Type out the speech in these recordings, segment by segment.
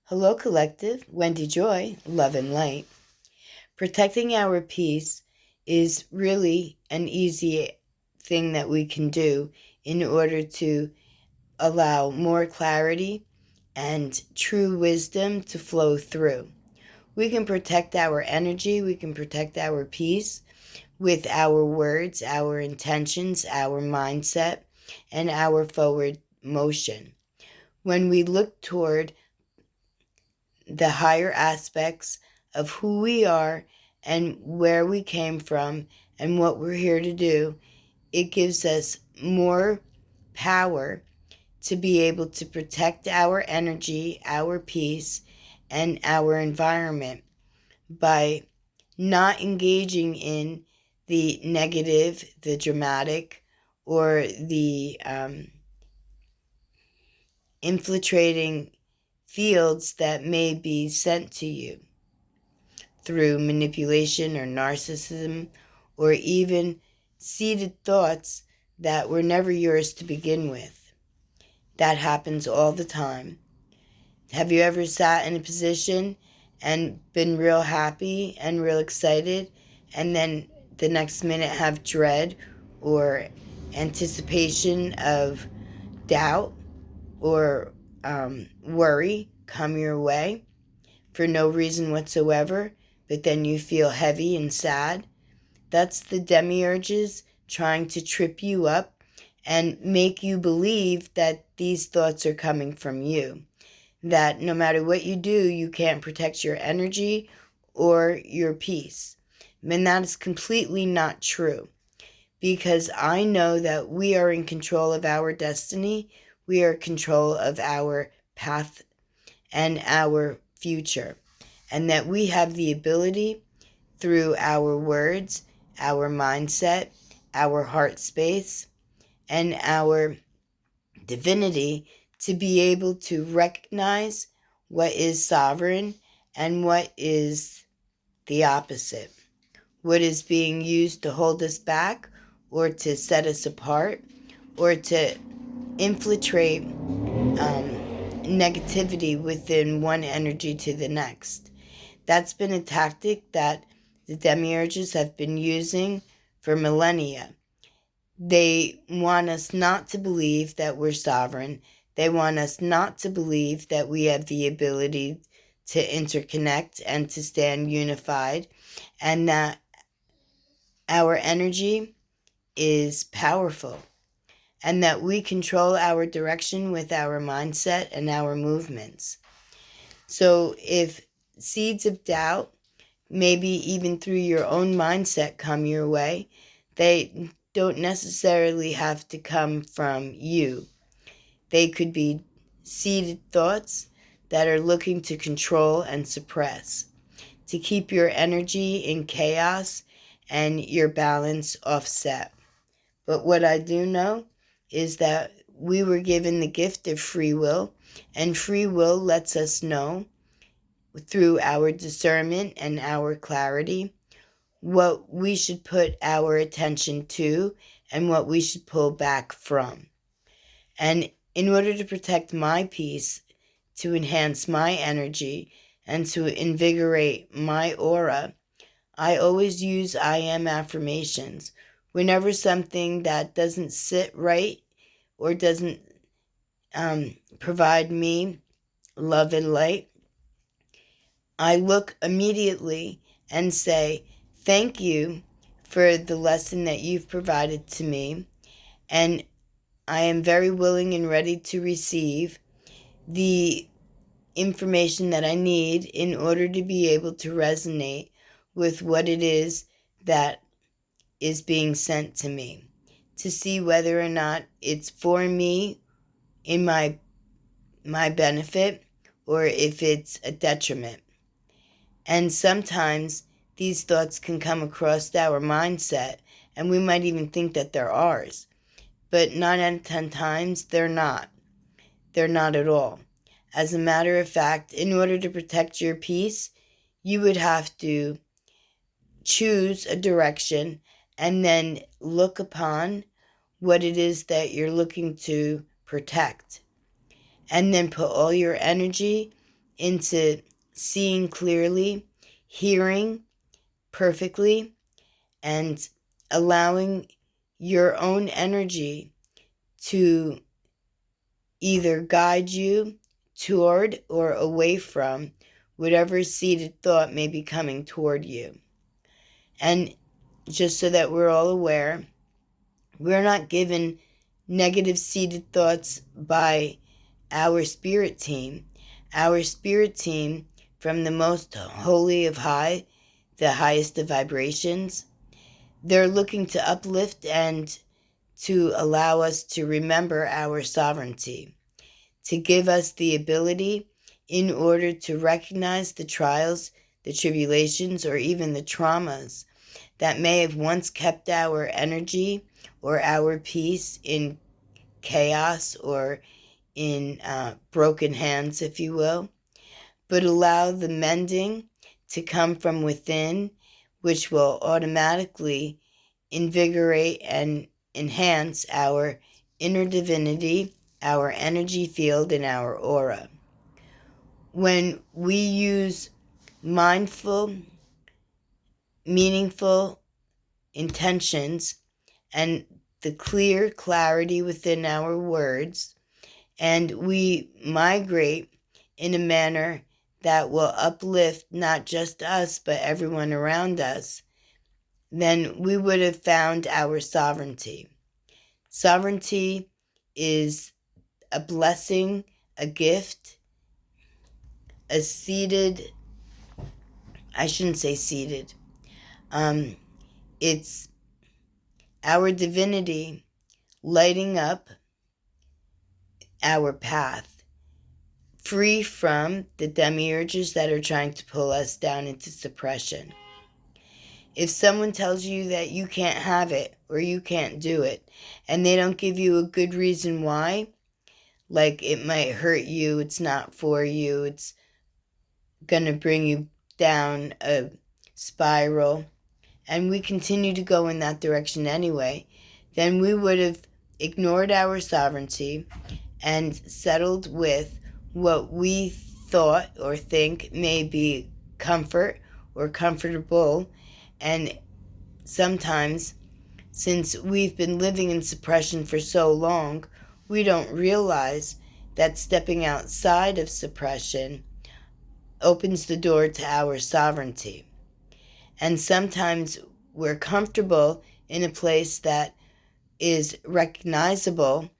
Hello, Collective. Wendy Joy, Love and Light. Protecting our peace is really an easy thing that we can do in order to allow more clarity and true wisdom to flow through. We can protect our energy, we can protect our peace with our words, our intentions, our mindset, and our forward motion. When we look toward the higher aspects of who we are and where we came from and what we're here to do, it gives us more power to be able to protect our energy, our peace, and our environment by not engaging in the negative, the dramatic, or the infiltrating fields that may be sent to you through manipulation or narcissism, or even seeded thoughts that were never yours to begin with. That happens all the time. Have you ever sat in a position and been real happy and real excited, and then the next minute have dread or anticipation of doubt or worry come your way for no reason whatsoever, but then you feel heavy and sad? That's the demiurges trying to trip you up and make you believe that these thoughts are coming from you. That no matter what you do, you can't protect your energy or your peace. And that is completely not true, because I know that we are in control of our destiny. We are in control of our path and our future, and that we have the ability through our words, our mindset, our heart space, and our divinity to be able to recognize what is sovereign and what is the opposite. What is being used to hold us back or to set us apart or to infiltrate negativity within one energy to the next. That's been a tactic that the demiurges have been using for millennia. They want us not to believe that we're sovereign. They want us not to believe that we have the ability to interconnect and to stand unified, and that our energy is powerful, and that we control our direction with our mindset and our movements. So if seeds of doubt, maybe even through your own mindset, come your way, they don't necessarily have to come from you. They could be seeded thoughts that are looking to control and suppress, to keep your energy in chaos and your balance offset. But what I do know is that we were given the gift of free will, and free will lets us know through our discernment and our clarity what we should put our attention to and what we should pull back from. And in order to protect my peace, to enhance my energy, and to invigorate my aura, I always use I am affirmations. Whenever something that doesn't sit right or doesn't provide me love and light, I look immediately and say, thank you for the lesson that you've provided to me, and I am very willing and ready to receive the information that I need in order to be able to resonate with what it is that is being sent to me, to see whether or not it's for me in my benefit or if it's a detriment. And sometimes these thoughts can come across our mindset, and we might even think that they're ours. But 9 out of 10 times, they're not. They're not at all. As a matter of fact, in order to protect your peace, you would have to choose a direction and then look upon what it is that you're looking to protect. And then put all your energy into seeing clearly, hearing perfectly, and allowing your own energy to either guide you toward or away from whatever seeded thought may be coming toward you. And just so that we're all aware, we're not given negative seeded thoughts by our spirit team. Our spirit team, from the most holy of high, the highest of vibrations, they're looking to uplift and to allow us to remember our sovereignty, to give us the ability in order to recognize the trials, the tribulations, or even the traumas that may have once kept our energy or our peace in chaos or in broken hands, if you will, but allow the mending to come from within, which will automatically invigorate and enhance our inner divinity, our energy field, and our aura. When we use mindful, meaningful intentions and the clear clarity within our words, and we migrate in a manner that will uplift not just us, but everyone around us, then we would have found our sovereignty. Sovereignty is a blessing, a gift, a seated, I shouldn't say seated, it's our divinity lighting up our path, free from the demiurges that are trying to pull us down into suppression. If someone tells you that you can't have it or you can't do it, and they don't give you a good reason why, like it might hurt you, it's not for you, it's going to bring you down a spiral, and we continue to go in that direction anyway, then we would have ignored our sovereignty and settled with what we thought or think may be comfort or comfortable. And sometimes, since we've been living in suppression for so long, we don't realize that stepping outside of suppression opens the door to our sovereignty. And sometimes we're comfortable in a place that is recognizable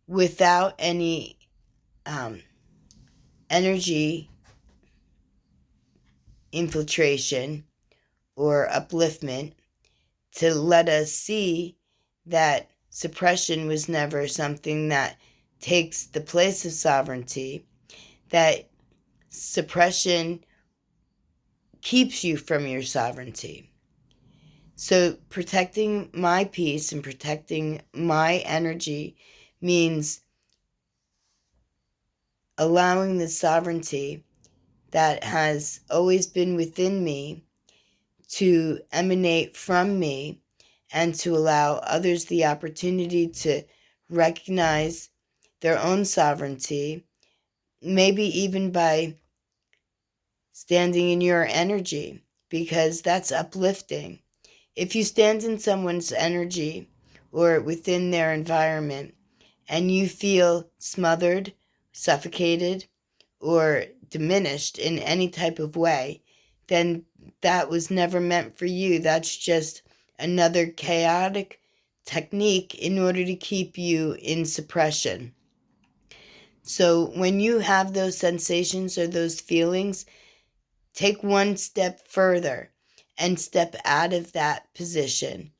without any energy infiltration or upliftment to let us see that suppression was never something that takes the place of sovereignty, that suppression keeps you from your sovereignty. So protecting my peace and protecting my energy means allowing the sovereignty that has always been within me to emanate from me and to allow others the opportunity to recognize their own sovereignty, maybe even by standing in your energy, because that's uplifting. If you stand in someone's energy or within their environment and you feel smothered, suffocated, or diminished in any type of way, then that was never meant for you. That's just another chaotic technique in order to keep you in suppression. So when you have those sensations or those feelings, take one step further and step out of that position.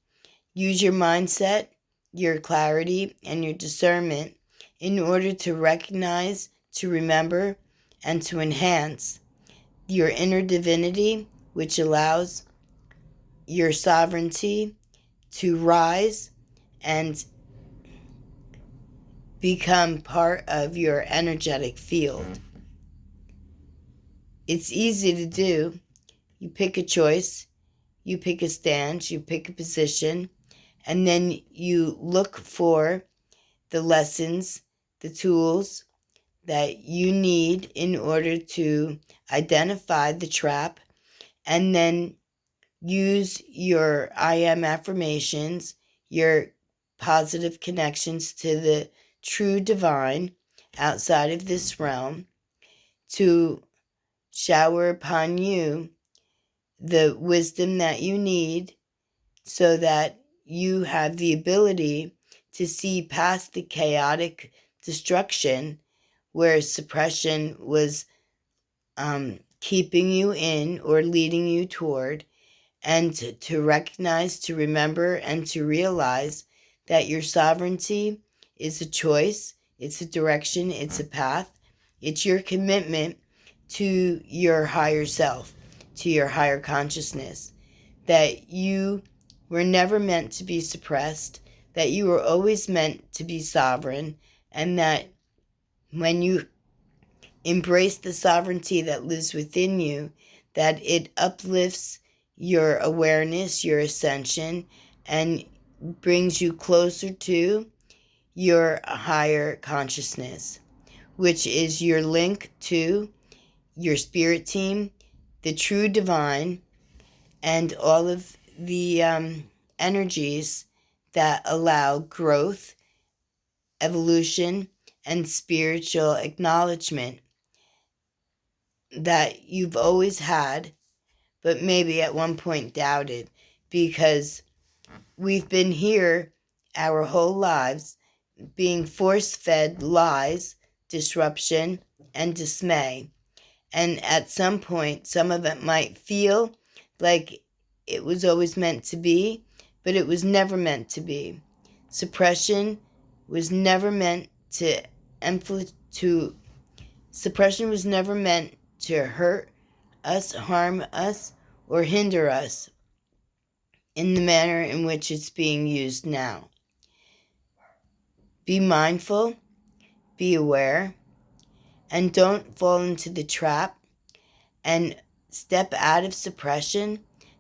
Use your mindset, your clarity, and your discernment in order to recognize, to remember, and to enhance your inner divinity, which allows your sovereignty to rise and become part of your energetic field. It's easy to do. You pick a choice, you pick a stance, you pick a position, and then you look for the lessons, the tools, that you need in order to identify the trap, and then use your I am affirmations, your positive connections to the true divine outside of this realm, to shower upon you the wisdom that you need so that you have the ability to see past the chaotic destruction where suppression was keeping you in or leading you toward, and to recognize, to remember, and to realize that your sovereignty is a choice, it's a direction, it's a path, it's your commitment to your higher self, to your higher consciousness, that you were never meant to be suppressed, that you were always meant to be sovereign, and that when you embrace the sovereignty that lives within you, that it uplifts your awareness, your ascension, and brings you closer to your higher consciousness, which is your link to your spirit team, the true divine, and all of the energies that allow growth, evolution, and spiritual acknowledgement that you've always had, but maybe at one point doubted, because we've been here our whole lives being force-fed lies, disruption, and dismay. And at some point, some of it might feel like it was always meant to be, but it was never meant to be. Suppression was never meant to suppression was never meant to hurt us, harm us, or hinder us in the manner in which it's being used now. Be mindful, be aware, and don't fall into the trap, and step out of suppression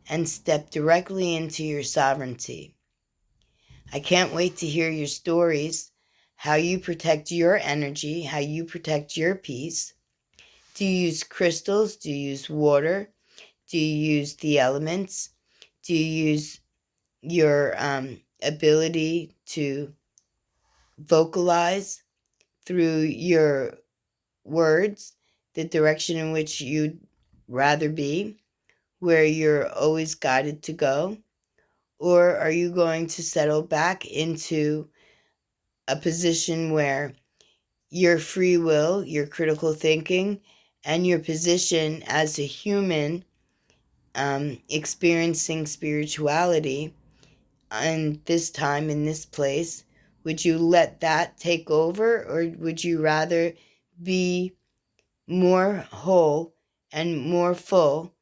and step directly into your sovereignty. I can't wait to hear your stories, how you protect your energy, how you protect your peace. Do you use crystals? Do you use water? Do you use the elements? Do you use your ability to vocalize through your words the direction in which you'd rather be, where you're always guided to go? Or are you going to settle back into a position where your free will, your critical thinking, and your position as a human experiencing spirituality, and this time in this place, would you let that take over, or would you rather be more whole and more full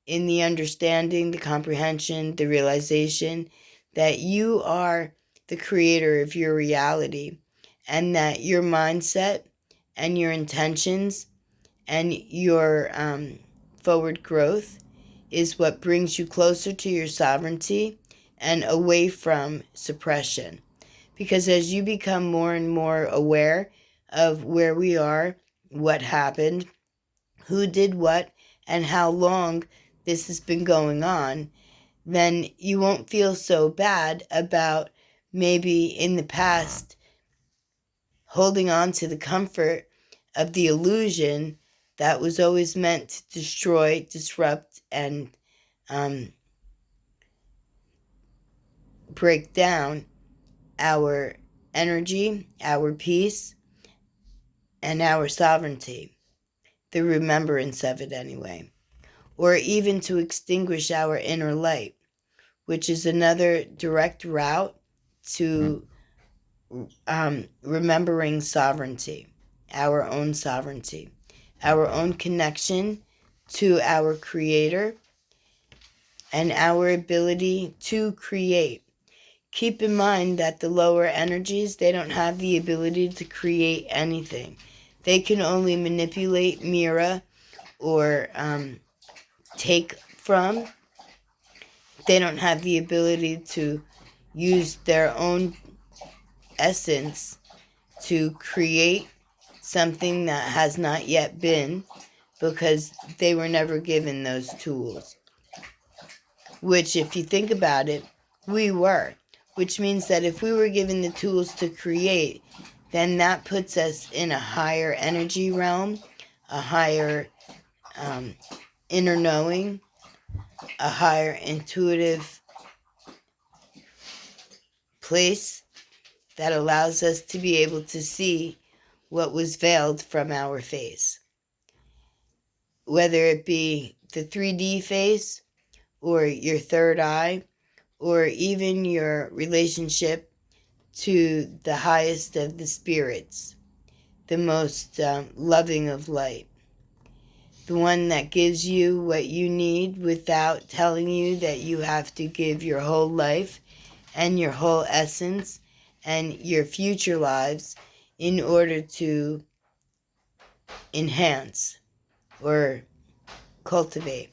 in the understanding, the comprehension, the realization that you are the creator of your reality, and that your mindset and your intentions and your forward growth is what brings you closer to your sovereignty and away from suppression? Because as you become more and more aware of where we are, what happened, who did what, and how long this has been going on, then you won't feel so bad about maybe in the past holding on to the comfort of the illusion that was always meant to destroy, disrupt, and break down our energy, our peace, and our sovereignty, the remembrance of it anyway, or even to extinguish our inner light, which is another direct route to remembering sovereignty, our own connection to our Creator, and our ability to create. Keep in mind that the lower energies, they don't have the ability to create anything. They can only manipulate, mirror, or take from. They don't have the ability to use their own essence to create something that has not yet been, because they were never given those tools. Which, if you think about it, we were. Which means that if we were given the tools to create, then that puts us in a higher energy realm, a higher inner knowing, a higher intuitive place that allows us to be able to see what was veiled from our face. Whether it be the 3D face, or your third eye, or even your relationship to the highest of the spirits, the most loving of light, the one that gives you what you need without telling you that you have to give your whole life and your whole essence and your future lives in order to enhance or cultivate.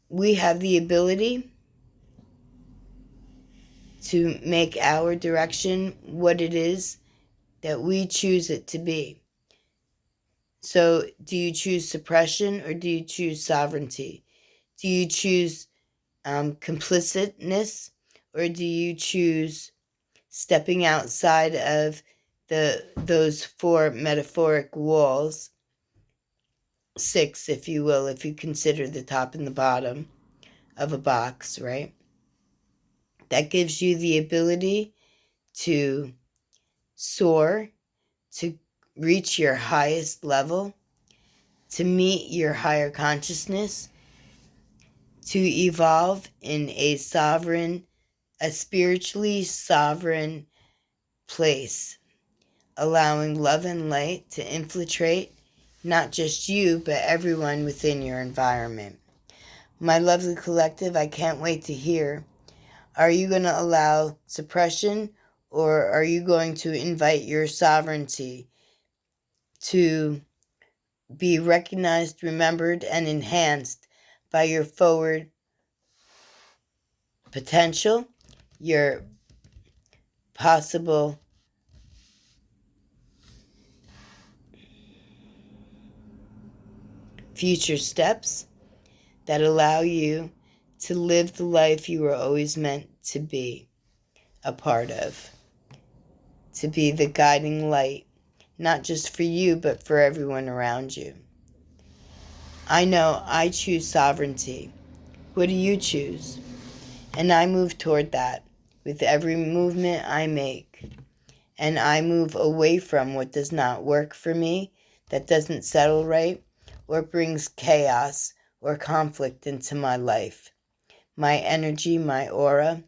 We have the ability to make our direction what it is that we choose it to be. So, do you choose suppression or do you choose sovereignty? Do you choose complicitness, or do you choose stepping outside of those 4 metaphoric walls, 6, if you will, if you consider the top and the bottom of a box, right? That gives you the ability to soar, to reach your highest level, to meet your higher consciousness, to evolve in a spiritually sovereign place, allowing love and light to infiltrate not just you, but everyone within your environment. My lovely collective, I can't wait to hear. Are you going to allow suppression, or are you going to invite your sovereignty to be recognized, remembered, and enhanced by your forward potential, your possible future steps that allow you to live the life you were always meant to be a part of, to be the guiding light, not just for you, but for everyone around you. I know I choose sovereignty. What do you choose? And I move toward that with every movement I make. And I move away from what does not work for me, that doesn't settle right, or brings chaos or conflict into my life, my energy, my aura,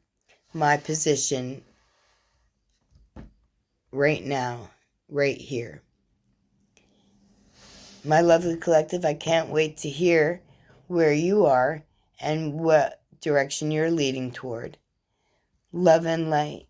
my position right now, right here. My lovely collective, I can't wait to hear where you are and what direction you're leading toward. Love and light.